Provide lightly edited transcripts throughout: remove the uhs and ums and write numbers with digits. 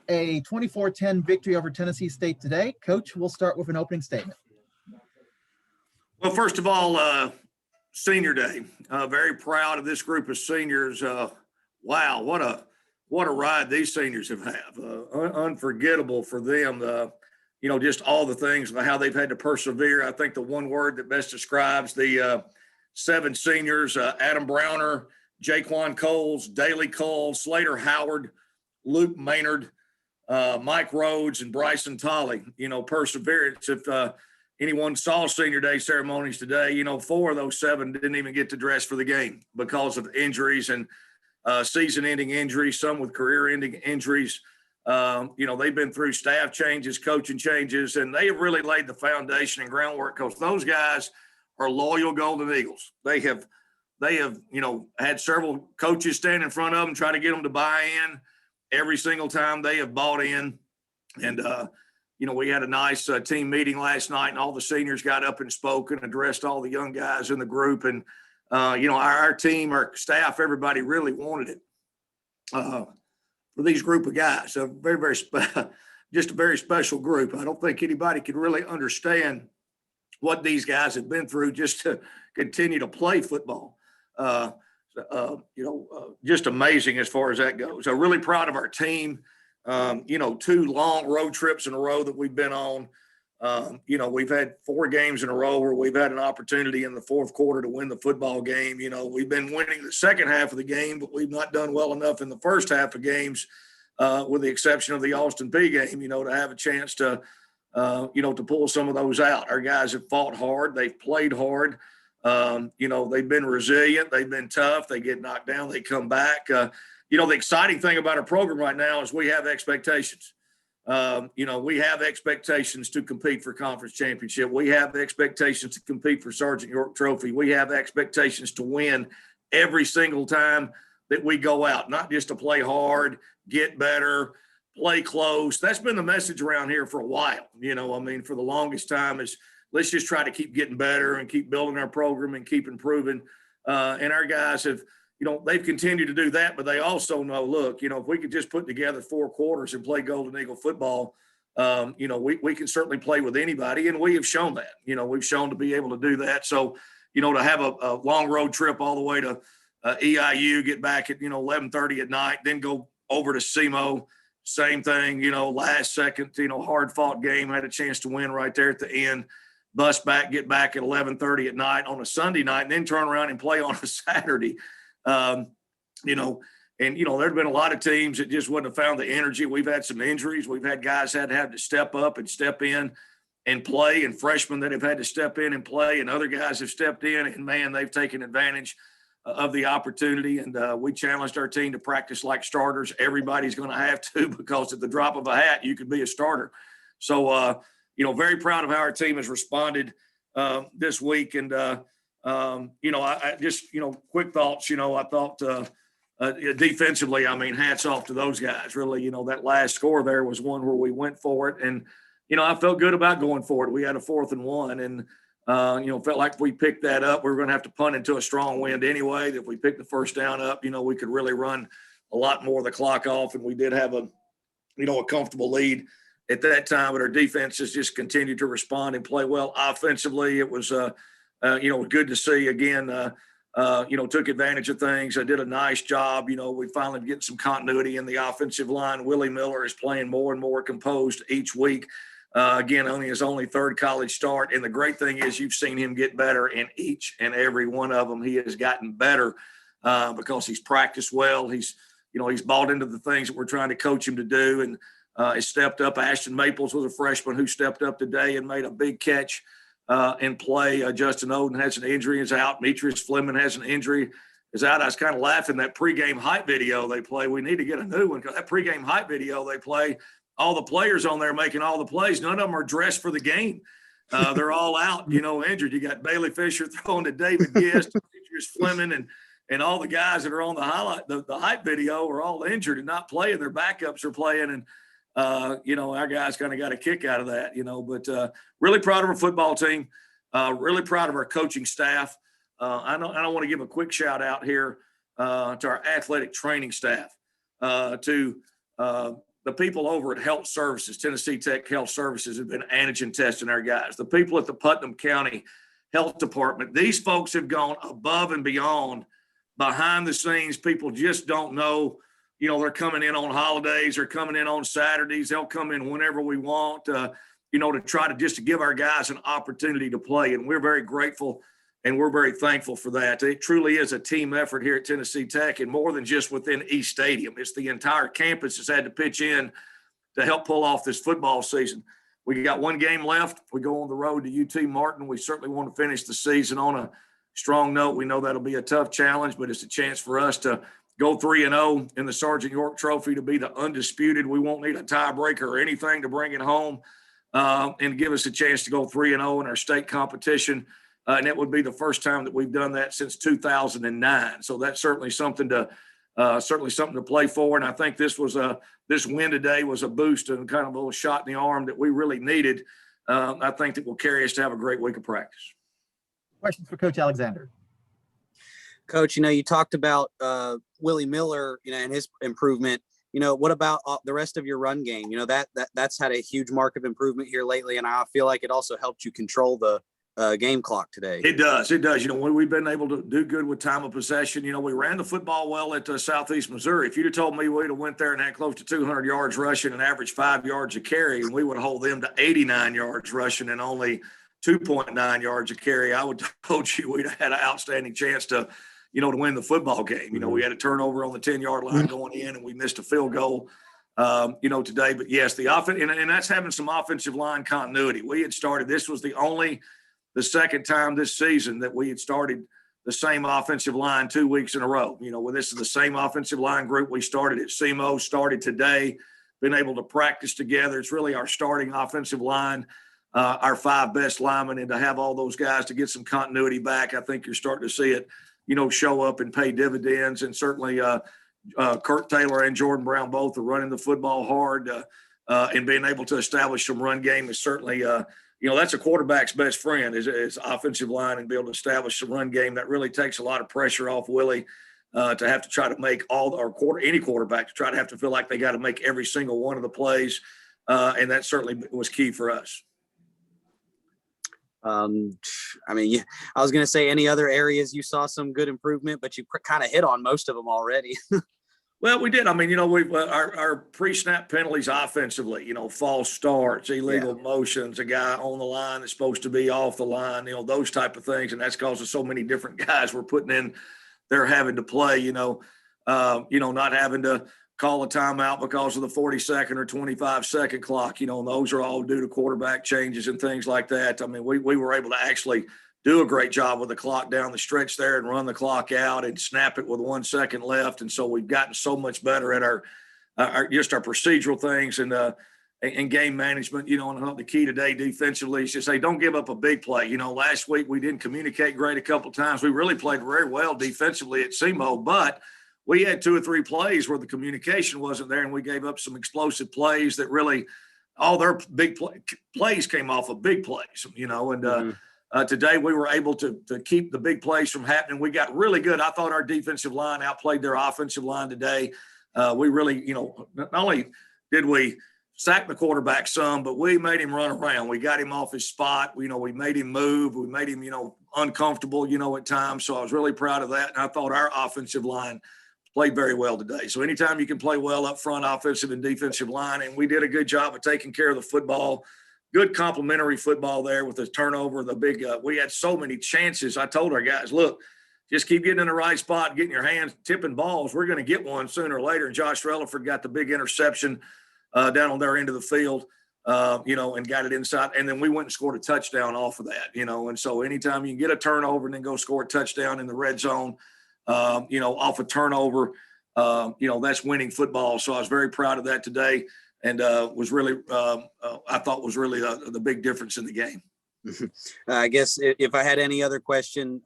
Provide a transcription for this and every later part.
a 24-10 victory over Tennessee State today. Coach, we'll start with an opening statement. Well, first of all, Senior Day. Very proud of this group of seniors. Wow, what a ride these seniors have had. Unforgettable for them. Just all the things, how they've had to persevere. I think the one word that best describes the 7 seniors, Adam Browner, Jaquan Coles, Daley Cole, Slater Howard, Luke Maynard, Mike Rhodes, and Bryson Tolley. Perseverance. If anyone saw Senior Day ceremonies today, 4 of those 7 didn't even get to dress for the game because of injuries and season-ending injuries, some with career-ending injuries. They've been through staff changes, coaching changes, and they have really laid the foundation and groundwork because those guys are loyal Golden Eagles. They have had several coaches stand in front of them, try to get them to buy in. Every single time they have bought in. And, we had a nice team meeting last night, and all the seniors got up and spoke and addressed all the young guys in the group. And, our team, our staff, everybody really wanted it. For these group of guys, a very, just a very special group. I don't think anybody could really understand what these guys have been through just to continue to play football. Just amazing as far as that goes. I'm really proud of our team. 2 long road trips in a row that we've been on. We've had 4 games in a row where we've had an opportunity in the fourth quarter to win the football game. We've been winning the second half of the game, but we've not done well enough in the first half of games, with the exception of the Austin Peay game, to have a chance to pull some of those out. Our guys have fought hard. They've played hard. They've been resilient. They've been tough. They get knocked down. They come back. The exciting thing about our program right now is we have expectations. We have expectations to compete for conference championship. We have expectations to compete for Sergeant York Trophy. We have expectations to win every single time that we go out, not just to play hard, get better, play close. That's been the message around here for a while. For the longest time is let's just try to keep getting better and keep building our program and keep improving. And our guys have, they've continued to do that, but they also know, look, if we could just put together 4 quarters and play Golden Eagle football, we can certainly play with anybody. And we have shown that, we've shown to be able to do that. So, to have a long road trip all the way to EIU, get back at, 11:30 at night, then go over to SEMO, same thing, last second, hard fought game, had a chance to win right there at the end, bus back, get back at 11:30 at night on a Sunday night, and then turn around and play on a Saturday. There'd been a lot of teams that just wouldn't have found the energy. We've had some injuries. We've had guys that had to step up and step in and play, and freshmen that have had to step in and play, and other guys have stepped in, and man, they've taken advantage of the opportunity. And we challenged our team to practice like starters. Everybody's going to have to, because at the drop of a hat, you could be a starter. So, very proud of how our team has responded this week. And, I just, quick thoughts, I thought defensively, hats off to those guys. Really, that last score there was one where we went for it. And, I felt good about going for it. We had a 4th and 1, and, felt like if we picked that up, we were going to have to punt into a strong wind anyway. If we picked the first down up, we could really run a lot more of the clock off. And we did have a comfortable lead at that time, but our defenses just continued to respond and play well. Offensively, it was, good to see again, took advantage of things. I did a nice job. We finally get some continuity in the offensive line. Willie Miller is playing more and more composed each week. Again, only his 3rd college start. And the great thing is you've seen him get better in each and every one of them. He has gotten better because he's practiced well. He's bought into the things that we're trying to coach him to do. And has stepped up. Ashton Maples was a freshman who stepped up today and made a big catch in play. Justin Oden has an injury, is out. Demetrius Fleming has an injury, is out. I was kind of laughing, that pregame hype video they play. We need to get a new one, because that pregame hype video they play, all the players on there making all the plays, none of them are dressed for the game. They're all out, injured. You got Bailey Fisher throwing to David Gist, Demetrius Fleming, and all the guys that are on the hype video are all injured and not playing. Their backups are playing, and our guys kind of got a kick out of that, but really proud of our football team, really proud of our coaching staff. I want to give a quick shout out here to our athletic training staff, to the people over at Health Services, Tennessee Tech Health Services, have been antigen testing our guys. The people at the Putnam County Health Department, these folks have gone above and beyond, behind the scenes. People just don't know, they're coming in on holidays or coming in on Saturdays. They'll come in whenever we want, to try to give our guys an opportunity to play. And we're very grateful and we're very thankful for that. It truly is a team effort here at Tennessee Tech, and more than just within East Stadium. It's the entire campus that's had to pitch in to help pull off this football season. We got one game left. We go on the road to UT Martin. We certainly want to finish the season on a strong note. We know that'll be a tough challenge, but it's a chance for us to go 3-0 in the Sergeant York Trophy, to be the undisputed. We won't need a tiebreaker or anything to bring it home, and give us a chance to go 3-0 in our state competition. And it would be the first time that we've done that since 2009. So that's certainly something to play for. And I think this win today was a boost and kind of a little shot in the arm that we really needed. I think that will carry us to have a great week of practice. Questions for Coach Alexander? Coach, you talked about Willie Miller, and his improvement. What about the rest of your run game? That's had a huge mark of improvement here lately, and I feel like it also helped you control the game clock today. It does. We've been able to do good with time of possession. We ran the football well at Southeast Missouri. If you'd have told me we'd have went there and had close to 200 yards rushing and averaged 5 yards a carry, and we would hold them to 89 yards rushing and only 2.9 yards a carry, I would have told you we'd have had an outstanding chance to win the football game. We had a turnover on the 10-yard line going in, and we missed a field goal, today. But yes, the offense, and that's having some offensive line continuity. We had started, this was the second time this season that we had started the same offensive line 2 weeks in a row. This is the same offensive line group we started at SEMO, started today, been able to practice together. It's really our starting offensive line, our 5 best linemen, and to have all those guys to get some continuity back, I think you're starting to see it, show up and pay dividends. And certainly Kurt Taylor and Jordan Brown both are running the football hard, and being able to establish some run game is certainly that's a quarterback's best friend is offensive line, and be able to establish some run game. That really takes a lot of pressure off Willie, to have to try to make any quarterback to try to have to feel like they got to make every single one of the plays. And that certainly was key for us. I was going to say any other areas you saw some good improvement, but you kind of hit on most of them already. Well, we did. We've our pre-snap penalties offensively, false starts, illegal motions, a guy on the line that's supposed to be off the line, those type of things. And that's because of so many different guys we're putting in there having to play, not having to call a timeout because of the 40-second or 25-second clock, and those are all due to quarterback changes and things like that. We were able to actually do a great job with the clock down the stretch there and run the clock out and snap it with 1 second left. And so we've gotten so much better at our procedural things and game management, and the key today defensively is just say, don't give up a big play. Last week we didn't communicate great a couple of times. We really played very well defensively at SEMO, but we had 2 or 3 plays where the communication wasn't there, and we gave up some explosive plays that really all their big plays came off of big plays, today we were able to keep the big plays from happening. We got really good. I thought our defensive line outplayed their offensive line today. We really, not only did we sack the quarterback some, but we made him run around. We got him off his spot. We made him move. We made him, uncomfortable, at times. So I was really proud of that. And I thought our offensive line played very well today. So anytime you can play well up front, offensive and defensive line, and we did a good job of taking care of the football. Good complementary football there with the turnover, the big we had so many chances. I told our guys, look, just keep getting in the right spot, getting your hands, tipping balls. We're going to get one sooner or later. And Josh Relaford got the big interception down on their end of the field, and got it inside. And then we went and scored a touchdown off of that, And so anytime you can get a turnover and then go score a touchdown in the red zone, off a turnover, that's winning football. So I was very proud of that today. And was really, I thought was really the big difference in the game. I guess if I had any other question,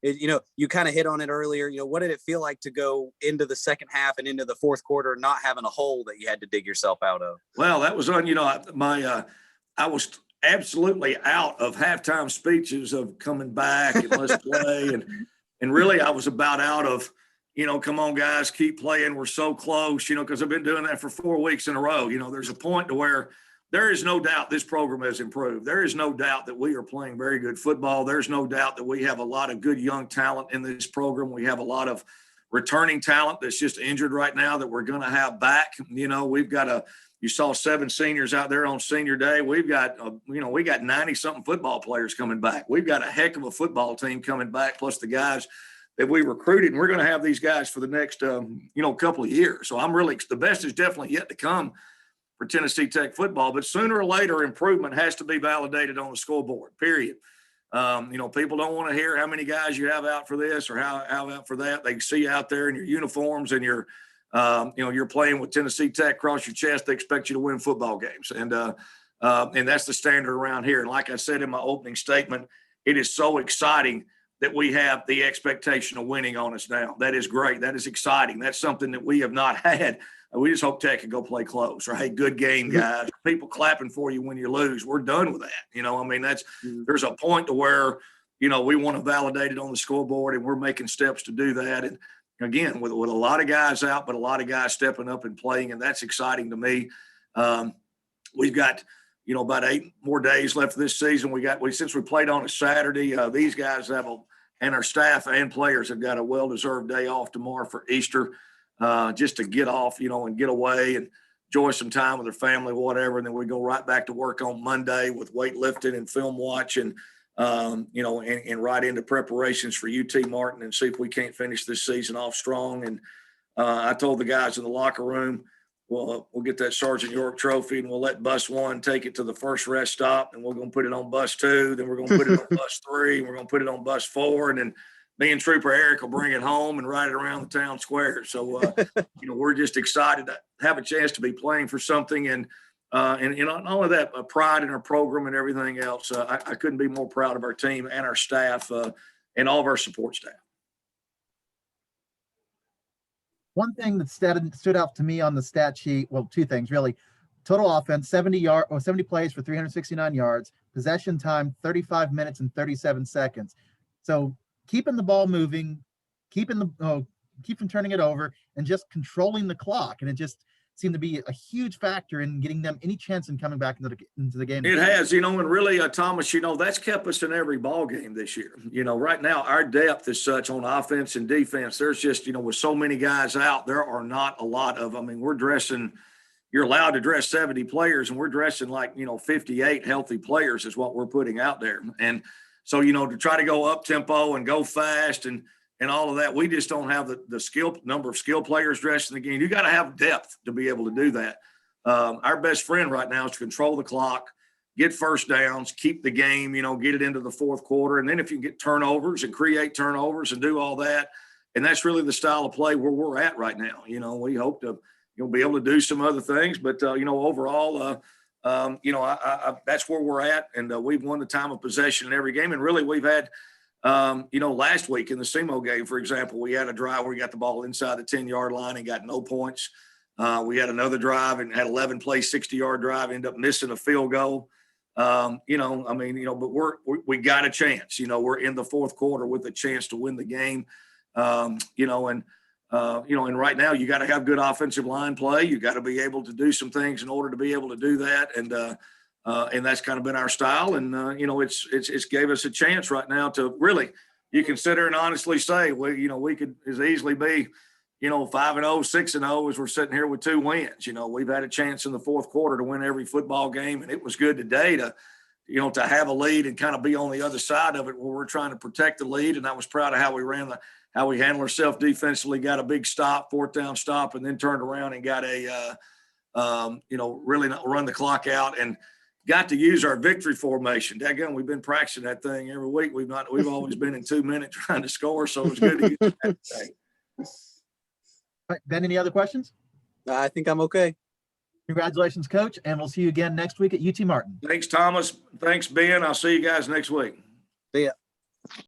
you kind of hit on it earlier. What did it feel like to go into the second half and into the fourth quarter not having a hole that you had to dig yourself out of? Well, that was I was absolutely out of halftime speeches of coming back and let's play, and really I was about out of come on, guys, keep playing. We're so close, because I've been doing that for 4 weeks in a row. There's a point to where there is no doubt this program has improved. There is no doubt that we are playing very good football. There's no doubt that we have a lot of good young talent in this program. We have a lot of returning talent that's just injured right now that we're going to have back. We've got you saw 7 seniors out there on senior day. We've got, we got 90-something football players coming back. We've got a heck of a football team coming back, plus the guys that we recruited. And we're going to have these guys for the next, couple of years. So I'm really, the best is definitely yet to come for Tennessee Tech football. But sooner or later, improvement has to be validated on the scoreboard, period. People don't want to hear how many guys you have out for this or how out for that. They see you out there in your uniforms and you're playing with Tennessee Tech across your chest. They expect you to win football games. And that's the standard around here. And like I said in my opening statement, it is so exciting that we have the expectation of winning on us now. That is great. That is exciting. That's something that we have not had. We just hope Tech can go play close, right? Good game, guys. People clapping for you when you lose. We're done with that. There's a point to where, we want to validate it on the scoreboard, and we're making steps to do that. And again, with a lot of guys out, but a lot of guys stepping up and playing, and that's exciting to me. We've got, about 8 more days left of this season. Since we played on a Saturday, these guys and our staff and players have got a well-deserved day off tomorrow for Easter. Just to get off, and get away and enjoy some time with their family, whatever. And then we go right back to work on Monday with weightlifting and film watching, and right into preparations for UT Martin and see if we can't finish this season off strong. And I told the guys in the locker room, we'll get that Sergeant York trophy and we'll let bus 1 take it to the first rest stop, and we're going to put it on bus 2. Then we're going to put it on bus 3. And we're going to put it on bus 4. And then me and Trooper Eric will bring it home and ride it around the town square. So, we're just excited to have a chance to be playing for something. And not only that, pride in our program and everything else. I couldn't be more proud of our team and our staff and all of our support staff. One thing that stood out to me on the stat sheet, well, 2 things really. Total offense, 70 plays for 369 yards, possession time, 35 minutes and 37 seconds. So keeping the ball moving, keep from turning it over, and just controlling the clock. And it just seemed to be a huge factor in getting them any chance in coming back into the game. It has, and really, Thomas, that's kept us in every ball game this year. Right now, our depth is such on offense and defense. There's just, with so many guys out, there are not a lot of, we're dressing, you're allowed to dress 70 players, and we're dressing like, 58 healthy players is what we're putting out there. And so, to try to go up tempo and go fast and all of that, we just don't have the number of skill players dressed in the game. You got to have depth to be able to do that. Our best friend right now is to control the clock, get first downs, keep the game, get it into the fourth quarter. And then if you can get turnovers and create turnovers and do all that, and that's really the style of play where we're at right now. We hope to, be able to do some other things, but, overall, that's where we're at, and we've won the time of possession in every game. And really, we've had, last week in the SEMO game, for example, we had a drive where we got the ball inside the 10-yard line and got no points. We had another drive and had 11 play, 60-yard drive, ended up missing a field goal. But we got a chance. We're in the fourth quarter with a chance to win the game. And right now you got to have good offensive line play. You got to be able to do some things in order to be able to do that. And that's kind of been our style. And, it's gave us a chance right now to really, you consider and honestly say, we could as easily be, 5-0, 6-0 as we're sitting here with 2 wins. We've had a chance in the fourth quarter to win every football game. And it was good today to have a lead and kind of be on the other side of it where we're trying to protect the lead. And I was proud of how we handled ourselves defensively, got a big stop, 4th down stop, and then turned around and got really run the clock out and got to use our victory formation. Daggone, we've been practicing that thing every week. We've always been in 2 minutes trying to score, so it was good to use that today. All right, Ben, any other questions? I think I'm okay. Congratulations, Coach, and we'll see you again next week at UT Martin. Thanks, Thomas. Thanks, Ben. I'll see you guys next week. See ya.